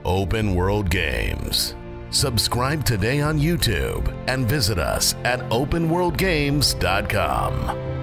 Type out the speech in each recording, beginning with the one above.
open world games. Subscribe today on YouTube and visit us at openworldgames.com.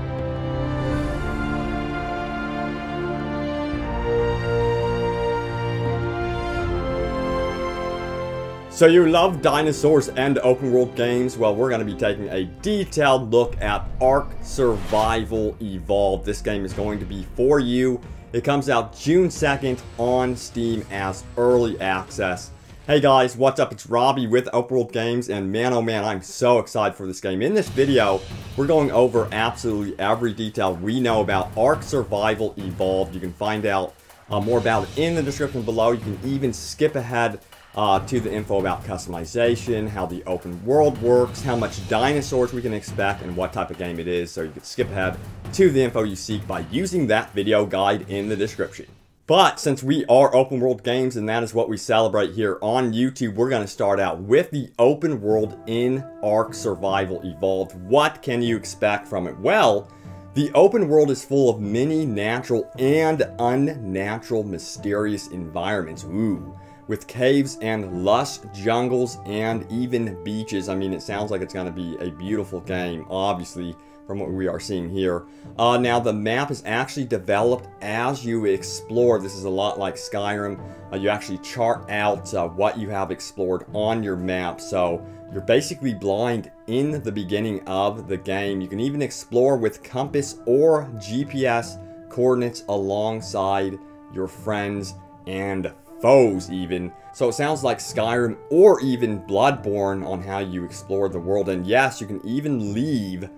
So you love dinosaurs and open world games? Well, we're going to be taking a detailed look at Ark Survival Evolved. This game is going to be for you. It comes out June 2nd on Steam as early access. Hey guys, what's up? It's Robbie with Open World Games, and man oh man, I'm so excited for this game. In this video, we're going over absolutely every detail we know about Ark Survival Evolved. You can find out more about it in the description below. You can even skip ahead to the info about customization, how the open world works, how much dinosaurs we can expect, and what type of game it is. So you can skip ahead to the info you seek by using that video guide in the description. But since we are open world games and that is what we celebrate here on YouTube, we're going to start out with the open world in Ark Survival Evolved. What can you expect from it? Well, the open world is full of many natural and unnatural mysterious environments. Ooh. With caves and lush jungles and even beaches. I mean, it sounds like it's going to be a beautiful game, obviously, from what we are seeing here. Now, the map is actually developed as you explore. This is a lot like Skyrim. You actually chart out what you have explored on your map. So you're basically blind in the beginning of the game. You can even explore with compass or GPS coordinates alongside your friends and foes even. So it sounds like Skyrim or even Bloodborne on how you explore the world. And yes, you can even leave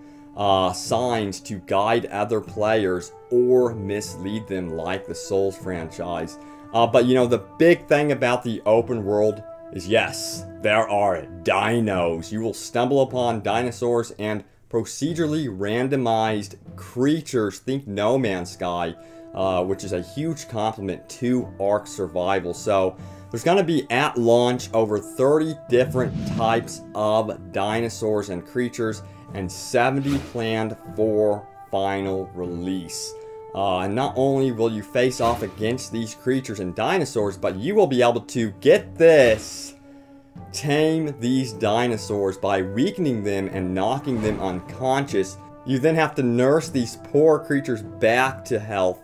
signs to guide other players or mislead them like the Souls franchise. But you know, the big thing about the open world is yes, there are dinos. You will stumble upon dinosaurs and procedurally randomized creatures. Think No Man's Sky. Which is a huge compliment to Ark Survival. So there's going to be at launch over 30 different types of dinosaurs and creatures and 70 planned for final release. And not only will you face off against these creatures and dinosaurs, but you will be able to, get this, tame these dinosaurs by weakening them and knocking them unconscious. You then have to nurse these poor creatures back to health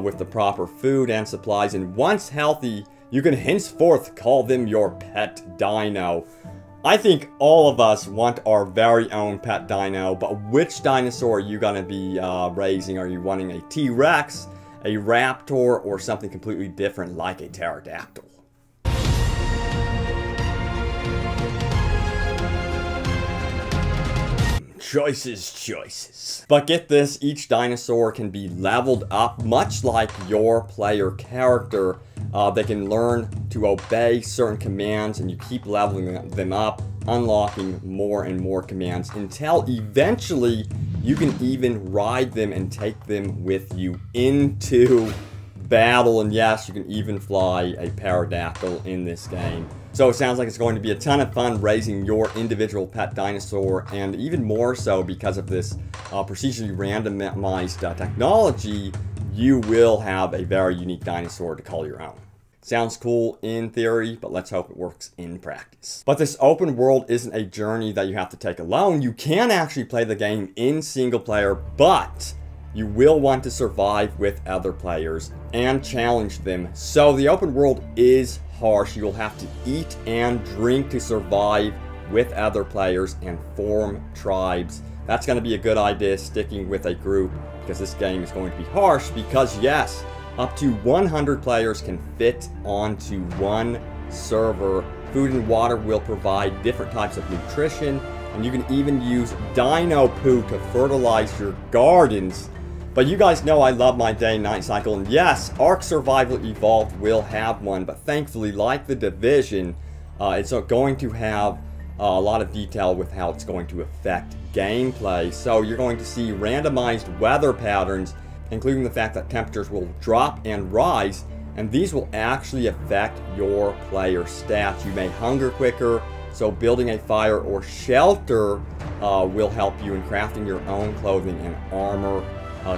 with the proper food and supplies, and once healthy, you can henceforth call them your pet dino. I think all of us want our very own pet dino, but which dinosaur are you going to be raising? Are you wanting a T-Rex, a raptor, or something completely different like a pterodactyl? Choices. But get this, each dinosaur can be leveled up much like your player character. They can learn to obey certain commands, and you keep leveling them up, unlocking more and more commands until eventually you can even ride them and take them with you into battle. And yes, you can even fly a pterodactyl in this game. So it sounds like it's going to be a ton of fun raising your individual pet dinosaur, and even more so because of this procedurally randomized technology, you will have a very unique dinosaur to call your own. Sounds cool in theory, but let's hope it works in practice. But this open world isn't a journey that you have to take alone. You can actually play the game in single player, but you will want to survive with other players and challenge them. So the open world is harsh. You'll have to eat and drink to survive with other players and form tribes. That's going to be a good idea, sticking with a group, because this game is going to be harsh. Because yes, up to 100 players can fit onto one server. Food and water will provide different types of nutrition, and you can even use dino poo to fertilize your gardens. But you guys know I love my day and night cycle, and yes, Ark Survival Evolved will have one, but thankfully, like The Division, it's going to have a lot of detail with how it's going to affect gameplay. So you're going to see randomized weather patterns, including the fact that temperatures will drop and rise, and these will actually affect your player stats. You may hunger quicker, so building a fire or shelter will help you in crafting your own clothing, and armor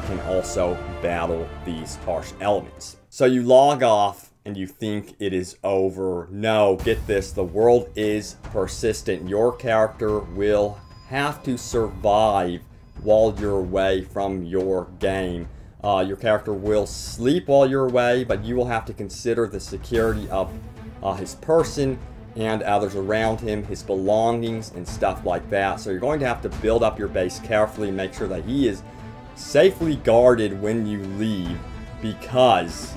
can also battle these harsh elements. So you log off and you think it is over. No, get this, the world is persistent. Your character will have to survive while you're away from your game. Your character will sleep while you're away, but you will have to consider the security of his person and others around him, his belongings and stuff like that. So you're going to have to build up your base carefully, make sure that he is safely guarded when you leave, because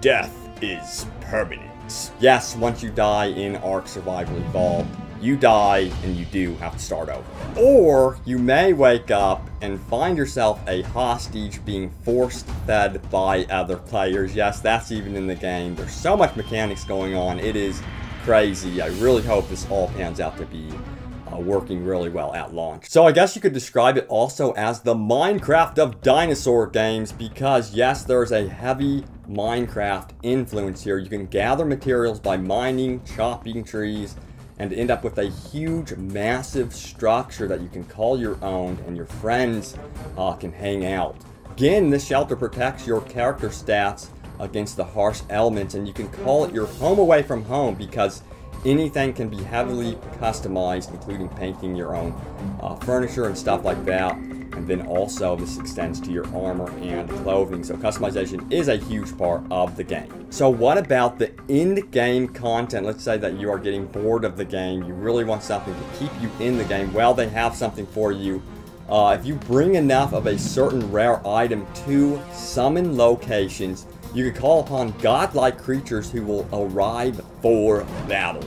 death is permanent. Yes, once you die in Ark Survival Evolved, you die and you do have to start over. Or you may wake up and find yourself a hostage being force fed by other players. Yes, that's even in the game. There's so much mechanics going on. It is crazy. I really hope this all pans out to be working really well at launch. So I guess you could describe it also as the Minecraft of dinosaur games, because yes, there's a heavy Minecraft influence here. You can gather materials by mining, chopping trees, and end up with a huge, massive structure that you can call your own, and your friends can hang out. Again, this shelter protects your character stats against the harsh elements, and you can call it your home away from home, because anything can be heavily customized, including painting your own furniture and stuff like that. And then also this extends to your armor and clothing. So customization is a huge part of the game. So what about the in-game content? Let's say that you are getting bored of the game. You really want something to keep you in the game. Well, they have something for you. If you bring enough of a certain rare item to summon locations, you can call upon godlike creatures who will arrive for battle.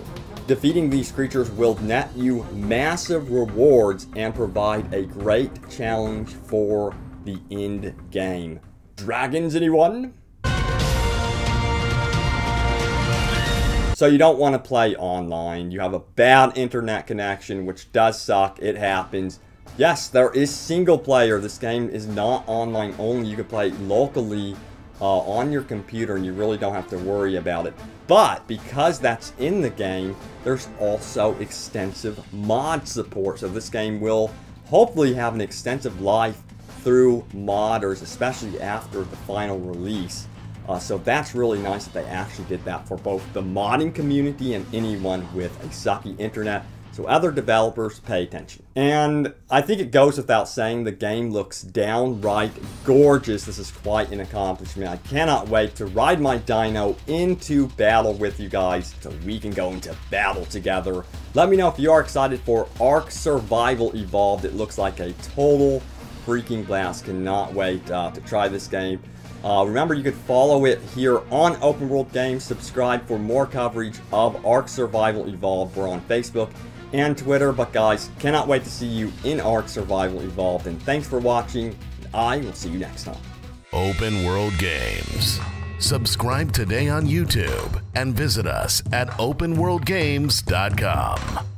Defeating these creatures will net you massive rewards and provide a great challenge for the end game. Dragons, anyone? So you don't want to play online. You have a bad internet connection, which does suck. It happens. Yes, there is single player. This game is not online only. You can play locally on your computer, and you really don't have to worry about it. But because that's in the game, there's also extensive mod support. So this game will hopefully have an extensive life through modders, especially after the final release. So that's really nice that they actually did that for both the modding community and anyone with a sucky internet. So other developers, pay attention. And I think it goes without saying, the game looks downright gorgeous. This is quite an accomplishment. I cannot wait to ride my dino into battle with you guys so we can go into battle together. Let me know if you are excited for Ark Survival Evolved. It looks like a total freaking blast. Cannot wait to try this game. Remember, you can follow it here on Open World Games. Subscribe for more coverage of Ark Survival Evolved. We're on Facebook and Twitter. But guys, cannot wait to see you in Ark Survival Evolved. And thanks for watching. I will see you next time. Open World Games. Subscribe today on YouTube and visit us at openworldgames.com.